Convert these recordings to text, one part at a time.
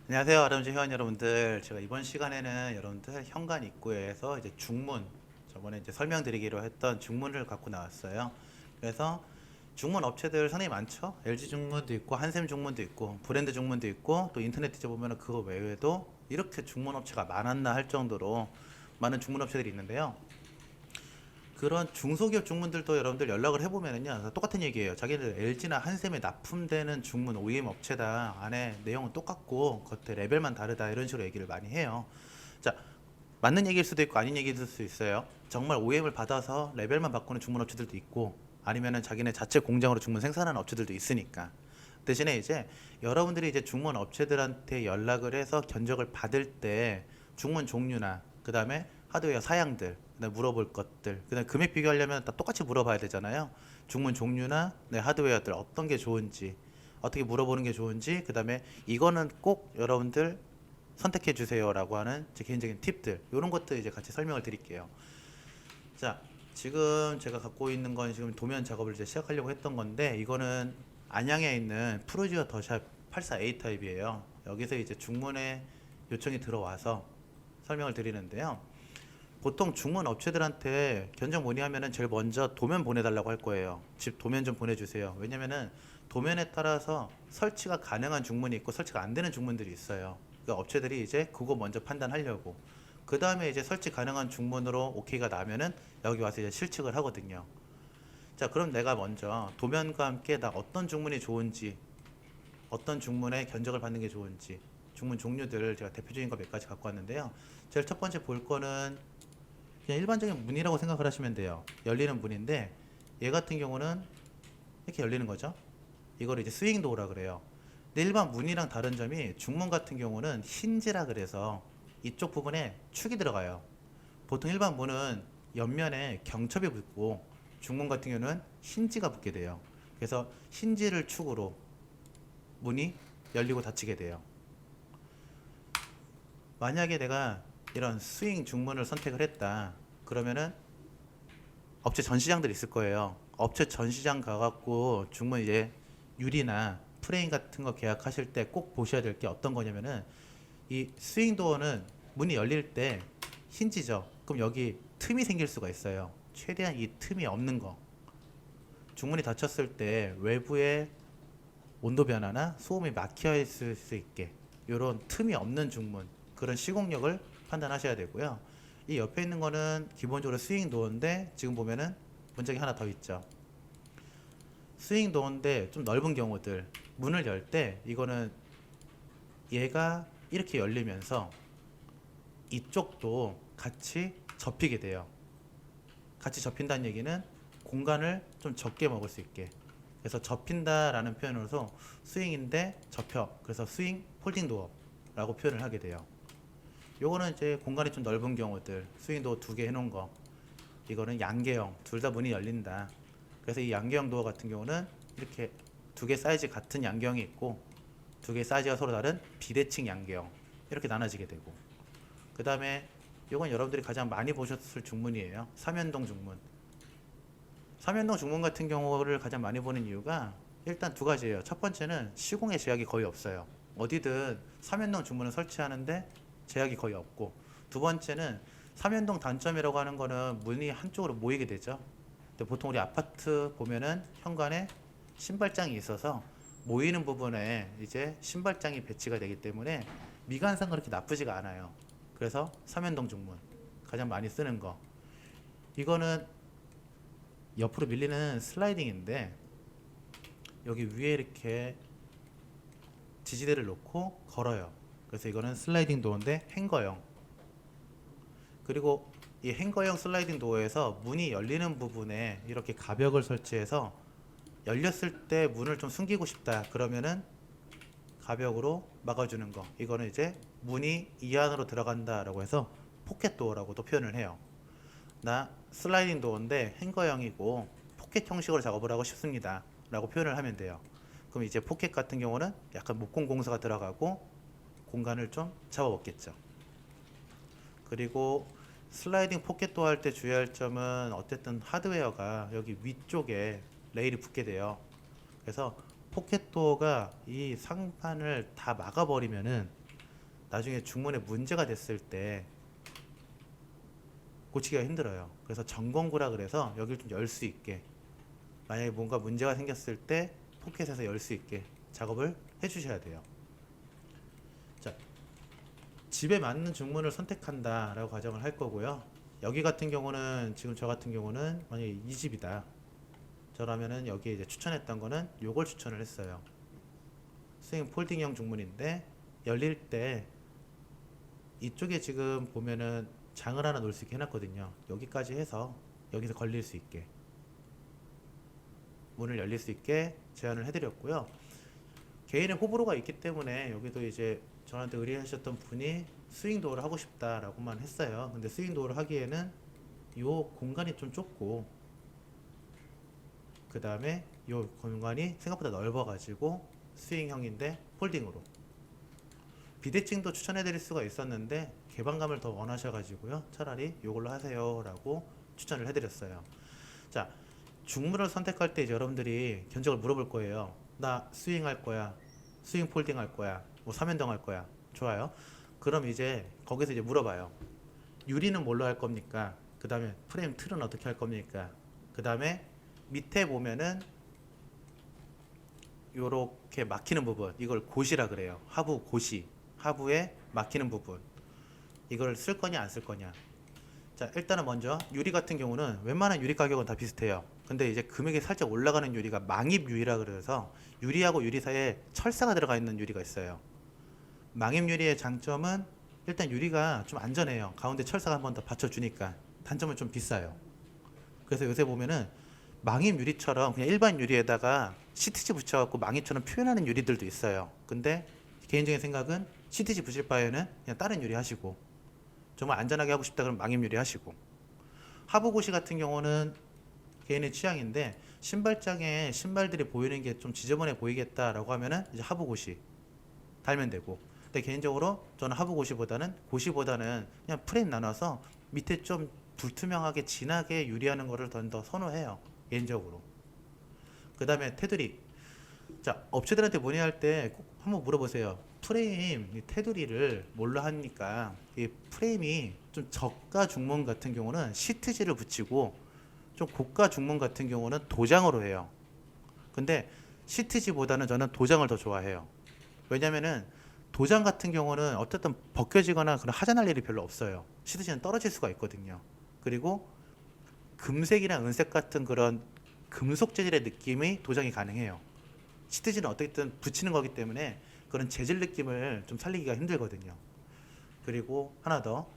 안녕하세요, 아름지 회원 여러분들. 제가 이번 시간에는 여러분들 현관 입구에서 이제 중문, 저번에 이제 설명드리기로 했던 중문을 갖고 나왔어요. 그래서 중문 업체들 상당히 많죠. LG 중문도 있고, 한샘 중문도 있고, 브랜드 중문도 있고, 또 인터넷 뒤져보면 그거 외에도 이렇게 중문 업체가 많았나 할 정도로 많은 중문 업체들이 있는데요. 그런 중소기업 중문들도 여러분들 연락을 해보면은요, 똑같은 얘기예요. 자기들 LG나 한샘에 납품되는 중문 OEM 업체다. 안에 내용은 똑같고 겉에 레벨만 다르다, 이런 식으로 얘기를 많이 해요. 자, 맞는 얘기일 수도 있고 아닌 얘기일 수도 있어요. 정말 OEM을 받아서 레벨만 바꾸는 중문 업체들도 있고, 아니면은 자기네 자체 공장으로 중문 생산하는 업체들도 있으니까. 대신에 이제 여러분들이 이제 중문 업체들한테 연락을 해서 견적을 받을 때 중문 종류나 그 다음에 하드웨어 사양들, 그다음에 물어볼 것들, 그다음에 금액 비교하려면 다 똑같이 물어봐야 되잖아요. 중문 종류나 네, 하드웨어들 어떤 게 좋은지, 어떻게 물어보는 게 좋은지, 그다음에 이거는 꼭 여러분들 선택해 주세요라고 하는 제 개인적인 팁들, 이런 것들 이제 같이 설명을 드릴게요. 자, 지금 제가 갖고 있는 건 지금 도면 작업을 이제 시작하려고 했던 건데, 이거는 안양에 있는 프로지오 더샵 84A 타입이에요. 여기서 이제 중문에 요청이 들어와서 설명을 드리는데요. 보통 중문 업체들한테 견적 문의하면은 제일 먼저 도면 보내달라고 할 거예요. 집 도면 좀 보내주세요. 왜냐면은 도면에 따라서 설치가 가능한 중문이 있고 설치가 안 되는 중문들이 있어요. 그러니까 업체들이 이제 그거 먼저 판단하려고. 그 다음에 이제 설치 가능한 중문으로 오케이가 나면은 여기 와서 이제 실측을 하거든요. 자, 그럼 내가 먼저 도면과 함께 나 어떤 중문이 좋은지, 어떤 중문에 견적을 받는 게 좋은지, 중문 종류들 제가 대표적인 거 몇 가지 갖고 왔는데요. 제일 첫 번째 볼 거는 그냥 일반적인 문이라고 생각을 하시면 돼요. 열리는 문인데 얘 같은 경우는 이렇게 열리는 거죠. 이걸 이제 스윙 도어라 그래요. 근데 일반 문이랑 다른 점이 중문 같은 경우는 힌지라 그래서 이쪽 부분에 축이 들어가요. 보통 일반 문은 옆면에 경첩이 붙고 중문 같은 경우는 힌지가 붙게 돼요. 그래서 힌지를 축으로 문이 열리고 닫히게 돼요. 만약에 내가 이런 스윙 중문을 선택을 했다. 그러면은 업체 전시장들 있을 거예요. 업체 전시장 가갖고 중문 이제 유리나 프레임 같은 거 계약하실 때 꼭 보셔야 될 게 어떤 거냐면은 이 스윙 도어는 문이 열릴 때 힌지죠. 그럼 여기 틈이 생길 수가 있어요. 최대한 이 틈이 없는 거. 중문이 닫혔을 때 외부에 온도 변화나 소음이 막혀 있을 수 있게 이런 틈이 없는 중문, 그런 시공력을 판단하셔야 되고요. 이 옆에 있는 거는 기본적으로 스윙 도어인데 지금 보면은 문짝이 하나 더 있죠. 스윙 도어인데 좀 넓은 경우들, 문을 열 때 이거는 얘가 이렇게 열리면서 이쪽도 같이 접히게 돼요. 같이 접힌다는 얘기는 공간을 좀 적게 먹을 수 있게, 그래서 접힌다라는 표현으로서 스윙인데 접혀, 그래서 스윙 폴딩 도어라고 표현을 하게 돼요. 요거는 이제 공간이 좀 넓은 경우들, 스윙 도어 두 개 해놓은 거, 이거는 양계형, 둘 다 문이 열린다. 그래서 이 양계형 도어 같은 경우는 이렇게 두 개 사이즈 같은 양계형이 있고 두 개 사이즈가 서로 다른 비대칭 양계형, 이렇게 나눠지게 되고, 그 다음에 이건 여러분들이 가장 많이 보셨을 중문이에요. 삼연동 중문. 삼연동 중문 같은 경우를 가장 많이 보는 이유가 일단 두 가지예요. 첫 번째는 시공의 제약이 거의 없어요. 어디든 삼연동 중문을 설치하는데 제약이 거의 없고, 두 번째는 삼연동 단점이라고 하는 거는 문이 한쪽으로 모이게 되죠. 근데 보통 우리 아파트 보면은 현관에 신발장이 있어서 모이는 부분에 이제 신발장이 배치가 되기 때문에 미관상 그렇게 나쁘지가 않아요. 그래서 삼연동 중문 가장 많이 쓰는 거. 이거는 옆으로 밀리는 슬라이딩인데 여기 위에 이렇게 지지대를 놓고 걸어요. 그래서 이거는 슬라이딩 도어인데 행거형. 그리고 이 행거형 슬라이딩 도어에서 문이 열리는 부분에 이렇게 가벽을 설치해서 열렸을 때 문을 좀 숨기고 싶다 그러면은 가벽으로 막아주는 거, 이거는 이제 문이 이 안으로 들어간다라고 해서 포켓 도어라고 또 표현을 해요. 나 슬라이딩 도어인데 행거형이고 포켓 형식으로 작업을 하고 싶습니다 라고 표현을 하면 돼요. 그럼 이제 포켓 같은 경우는 약간 목공 공사가 들어가고 공간을 좀 잡아먹겠죠. 그리고 슬라이딩 포켓 도어 할 때 주의할 점은 어쨌든 하드웨어가 여기 위쪽에 레일이 붙게 돼요. 그래서 포켓도어가 이 상판을 다 막아버리면은 나중에 중문에 문제가 됐을 때 고치기가 힘들어요. 그래서 전공구라 그래서 여기를 좀 열 수 있게, 만약에 뭔가 문제가 생겼을 때 포켓에서 열 수 있게 작업을 해주셔야 돼요. 자, 집에 맞는 중문을 선택한다라고 가정을 할 거고요. 여기 같은 경우는 지금 저 같은 경우는 만약에 이 집이다. 저라면은 여기에 이제 추천했던 거는 요걸 추천을 했어요. 스윙 폴딩형 중문인데 열릴 때 이쪽에 지금 보면은 장을 하나 놓을 수 있게 해놨거든요. 여기까지 해서 여기서 걸릴 수 있게 문을 열릴 수 있게 제안을 해드렸고요. 개인의 호불호가 있기 때문에 여기도 이제 저한테 의뢰하셨던 분이 스윙 도어를 하고 싶다라고만 했어요. 근데 스윙 도어를 하기에는 요 공간이 좀 좁고 그 다음에 요 공간이 생각보다 넓어가지고 스윙형인데 폴딩으로 비대칭도 추천해드릴 수가 있었는데 개방감을 더 원하셔가지고요. 차라리 이걸로 하세요라고 추천을 해드렸어요. 자, 중문을 선택할 때 이제 여러분들이 견적을 물어볼 거예요. 나 스윙 할 거야, 스윙 폴딩 할 거야, 뭐 3연동 할 거야. 좋아요. 그럼 이제 거기서 이제 물어봐요. 유리는 뭘로 할 겁니까? 그 다음에 프레임 틀은 어떻게 할 겁니까? 그 다음에 밑에 보면은 요렇게 막히는 부분, 이걸 고시라 그래요. 하부 고시, 하부에 막히는 부분, 이걸 쓸 거냐 안 쓸 거냐. 자, 일단은 먼저 유리 같은 경우는 웬만한 유리 가격은 다 비슷해요. 근데 이제 금액이 살짝 올라가는 유리가 망입 유리라 그래서 유리하고 유리 사이에 철사가 들어가 있는 유리가 있어요. 망입 유리의 장점은 일단 유리가 좀 안전해요. 가운데 철사가 한 번 더 받쳐주니까. 단점은 좀 비싸요. 그래서 요새 보면은 망입 유리처럼 그냥 일반 유리에다가 시트지 붙여갖고 망입처럼 표현하는 유리들도 있어요. 근데 개인적인 생각은 시트지 붙일 바에는 그냥 다른 유리 하시고, 정말 안전하게 하고 싶다 그러면 망입 유리 하시고, 하부고시 같은 경우는 개인의 취향인데 신발장에 신발들이 보이는 게 좀 지저분해 보이겠다라고 하면은 이제 하부고시 달면 되고, 근데 개인적으로 저는 하부고시보다는 고시보다는 그냥 프레임 나눠서 밑에 좀 불투명하게 진하게 유리하는 거를 더 선호해요, 개인적으로. 그 다음에 테두리. 자, 업체들한테 문의할 때 꼭 한번 물어보세요. 프레임 이 테두리를 뭘로 하니까, 이 프레임이 좀 저가 중문 같은 경우는 시트지를 붙이고 좀 고가 중문 같은 경우는 도장으로 해요. 근데 시트지보다는 저는 도장을 더 좋아해요. 왜냐면은 도장 같은 경우는 어쨌든 벗겨지거나 그런 하자날 일이 별로 없어요. 시트지는 떨어질 수가 있거든요. 그리고 금색이나 은색 같은 그런 금속 재질의 느낌이 도장이 가능해요. 시트지는 어떻게든 붙이는 거기 때문에 그런 재질 느낌을 좀 살리기가 힘들거든요. 그리고 하나 더,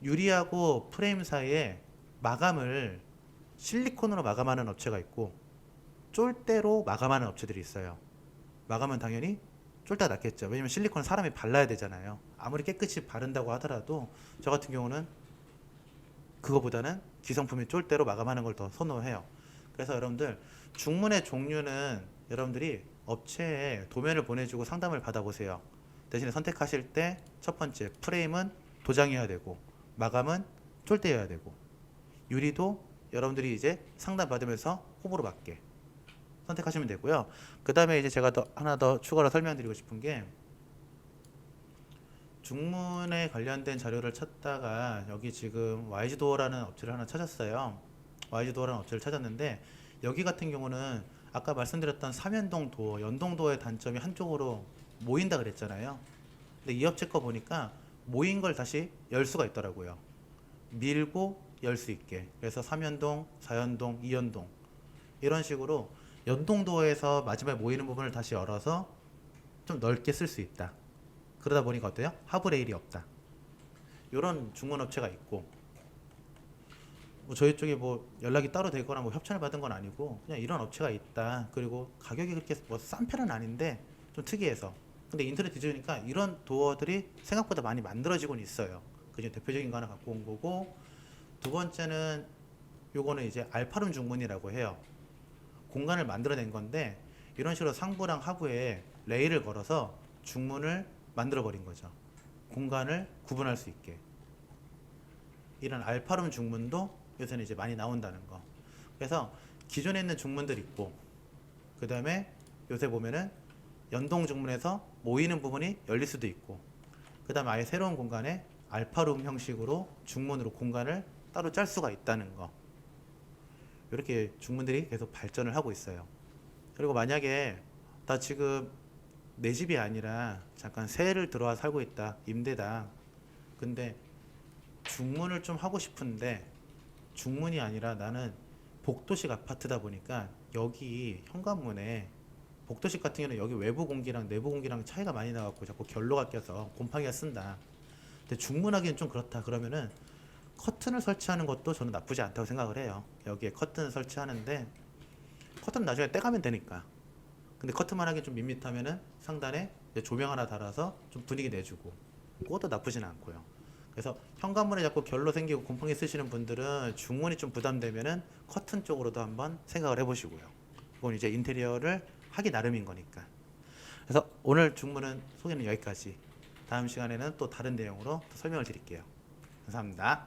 유리하고 프레임 사이에 마감을 실리콘으로 마감하는 업체가 있고 쫄대로 마감하는 업체들이 있어요. 마감은 당연히 쫄대가 낫겠죠. 왜냐면 실리콘은 사람이 발라야 되잖아요. 아무리 깨끗이 바른다고 하더라도 저 같은 경우는 그거보다는 기성품이 쫄대로 마감하는 걸 더 선호해요. 그래서 여러분들 중문의 종류는 여러분들이 업체에 도면을 보내주고 상담을 받아보세요. 대신에 선택하실 때 첫 번째, 프레임은 도장이어야 되고 마감은 쫄대여야 되고, 유리도 여러분들이 이제 상담 받으면서 호불호 맞게 선택하시면 되고요. 그 다음에 이제 제가 하나 더 추가로 설명드리고 싶은 게, 중문에 관련된 자료를 찾다가 여기 지금 YG도어라는 업체를 하나 찾았어요. YG도어라는 업체를 찾았는데 여기 같은 경우는 아까 말씀드렸던 3연동 도어, 연동 도어의 단점이 한쪽으로 모인다 그랬잖아요. 근데 이 업체 거 보니까 모인 걸 다시 열 수가 있더라고요. 밀고 열 수 있게. 그래서 3연동, 4연동, 2연동 이런 식으로 연동 도어에서 마지막에 모이는 부분을 다시 열어서 좀 넓게 쓸 수 있다. 그러다 보니까 어때요? 하부 레일이 없다. 이런 중문 업체가 있고, 뭐 저희 쪽에 뭐 연락이 따로 되거나 뭐 협찬을 받은 건 아니고 그냥 이런 업체가 있다. 그리고 가격이 그렇게 뭐 싼 편은 아닌데 좀 특이해서. 근데 인터넷 뒤져보니까 이런 도어들이 생각보다 많이 만들어지곤 있어요. 그중 대표적인 거 하나 갖고 온 거고, 두 번째는 요거는 이제 알파룸 중문이라고 해요. 공간을 만들어낸 건데 이런 식으로 상부랑 하부에 레일을 걸어서 중문을 만들어 버린 거죠. 공간을 구분할 수 있게. 이런 알파룸 중문도 요새는 이제 많이 나온다는 거. 그래서 기존에 있는 중문들 있고, 그 그 다음에 요새 보면은 연동 중문에서 모이는 부분이 열릴 수도 있고, 그 다음에 아예 새로운 공간에 알파룸 형식으로 중문으로 공간을 따로 짤 수가 있다는 거. 이렇게 중문들이 계속 발전을 하고 있어요. 그리고 만약에 나 지금 내 집이 아니라 잠깐 새를 들어와 살고 있다, 임대다. 근데 중문을 좀 하고 싶은데 중문이 아니라 나는 복도식 아파트다 보니까 여기 현관문에, 복도식 같은 경우는 여기 외부 공기랑 내부 공기랑 차이가 많이 나갖고 자꾸 결로가 껴서 곰팡이가 쓴다. 근데 중문하기는 좀 그렇다. 그러면은 커튼을 설치하는 것도 저는 나쁘지 않다고 생각을 해요. 여기에 커튼을 설치하는데 커튼 나중에 떼가면 되니까. 근데 커튼만 하기 좀 밋밋하면은 상단에 이제 조명 하나 달아서 좀 분위기 내주고, 그것도 나쁘진 않고요. 그래서 현관문에 자꾸 결로 생기고 곰팡이 쓰시는 분들은 중문이 좀 부담되면은 커튼 쪽으로도 한번 생각을 해보시고요. 그건 이제 인테리어를 하기 나름인 거니까. 그래서 오늘 중문은 소개는 여기까지. 다음 시간에는 또 다른 내용으로 또 설명을 드릴게요. 감사합니다.